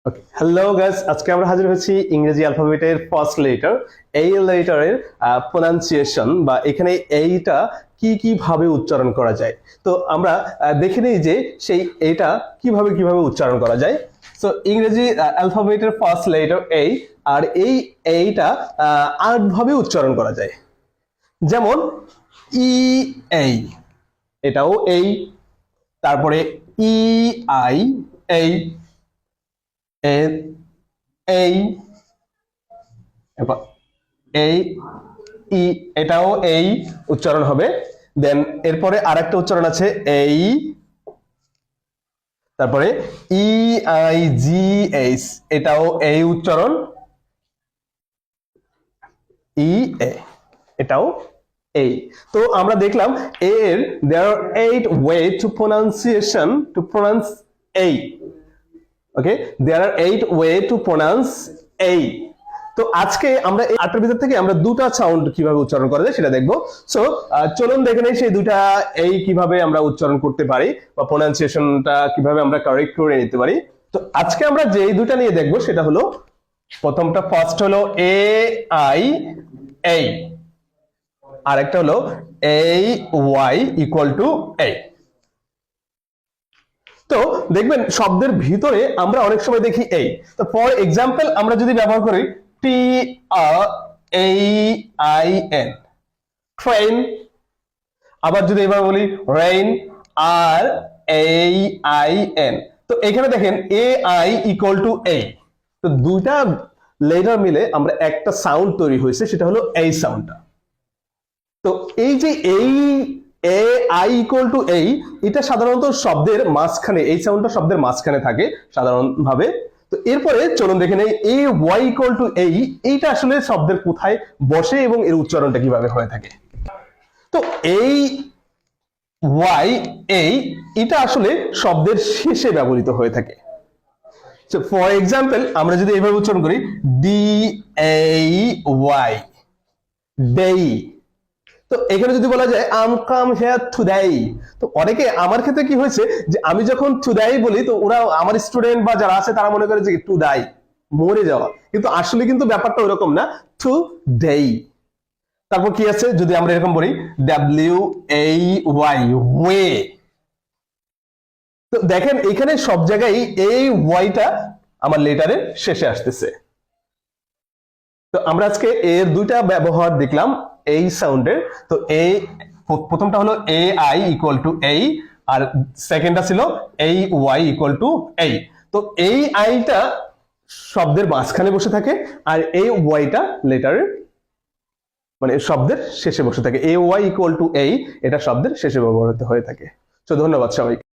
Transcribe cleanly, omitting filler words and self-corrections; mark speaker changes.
Speaker 1: ওকে, hello guys, আজকে আমরা হাজির হয়েছি ইংরেজি অ্যালফাবেটের ফার্স্ট লেটার। এই লেটারের প্রোনাউন্সিয়েশন বা এখানে এইটা কি ভাবে উচ্চারণ করা যায়। তো আমরা দেখে নিই যে সেই এইটা কিভাবে উচ্চারণ করা যায়। সো ইংরেজি অ্যালফাবেটের ফার্স্ট লেটার এই, আর এইটা 8 ভাবে উচ্চারণ করা যায়। যেমন ই এই, এটাও এই, তারপরে ই আই এই, এই এই ই, এটাও এই উচ্চারণ হবে। দেন এরপরে আরেকটা উচ্চারণ আছে এই, তারপরে ই আই জি এইচ, এটাও এই উচ্চারণ, ই এ, এটাও এই। তো আমরা দেখলাম এর there are 8 way to pronunciation to pronounce এই। ওকে, there are 8 way to pronounce এই। তো আজকে আমরা এই 8টার ভিতর থেকে আমরা দুটা সাউন্ড কিভাবে উচ্চারণ করা যায় সেটা দেখবো। সো চলুন দেখে নেই সেই দুটা এই কিভাবে আমরা উচ্চারণ করতে পারি বা প্রোনাউন্সিয়েশনটা কিভাবে আমরা কারেক্ট করে নিতে পারি। তো আজকে আমরা যে দুটা নিয়ে দেখবো সেটা হলো, প্রথমটা ফার্স্ট হলো এ আই এই, আর একটা হলো এই ওয়াই ইকুয়াল টু এই। তো দেখবেন শব্দের ভিতরে আমরা অনেক সময় দেখি এই। তো ফর এক্সাম্পল আমরা যদি ব্যবহার করি টি এই আই এন, ট্রেন। আবার যদি এবার বলি রেইন, আর এই আই এন, তো এখানে দেখেন এ আই ইকুয়াল টু এই। তো দুইটা লেটার মিলে আমরা একটা সাউন্ড তৈরি হয়েছে, সেটা হলো এই সাউন্ডটা। তো এই যে এই এ আই ইকুয়াল টু এই, এটা সাধারণত শব্দের মাঝখানে, এই সাউন্ডটা শব্দের মাঝখানে থাকে সাধারণভাবে। তো এরপরে চলুন দেখে নেই এ ওয়াই ইকুয়াল টু এই, এইটা আসলে শব্দের কোথায় বসে এবং এর উচ্চারণটা কিভাবে হয়ে থাকে। তো এই ওয়াই এই, এটা আসলে শব্দের শেষে ব্যবহৃত হয়ে থাকে। ফর এক্সাম্পল আমরা যদি এইভাবে উচ্চারণ করি ডি এই ওয়াই, ডেই। তো এখানে যদি বলা যায় আম কাম হেয়ার টুডে, তো অনেকে, আমার ক্ষেত্রে কি হয়েছে যে আমি যখন টুডে বলি তো ওরা, আমার স্টুডেন্ট বা যারা আছে তারা মনে করে যে টুডে মরে যাওয়া, কিন্তু আসলে কিন্তু ব্যাপারটা ওরকম না, টুডে। তারপর কি আছে যদি আমরা এরকম বলি ডাব্লিউ এই ওয়াই, ওয়ে। তো দেখেন এখানে সব জায়গায় এই ওয়াইটা আমার লেটারের শেষে আসতেছে। তো আমরা আজকে এর দুইটা ব্যবহার দেখলাম এই সাউন্ডের। তো এই প্রথমটা হলো এ আই ইকুয়াল টু এই, আর সেকেন্ডটা ছিল এই ওয়াই ইকুয়াল টু এই। তো এই আইটা শব্দের মাঝখানে বসে থাকে, আর এই ওয়াইটা লেটারের মানে শব্দের শেষে বসে থাকে। এ ওয়াই ইকুয়াল টু এই, এটা শব্দের শেষে ব্যবহৃত হয়ে থাকে। তো ধন্যবাদ সবাই।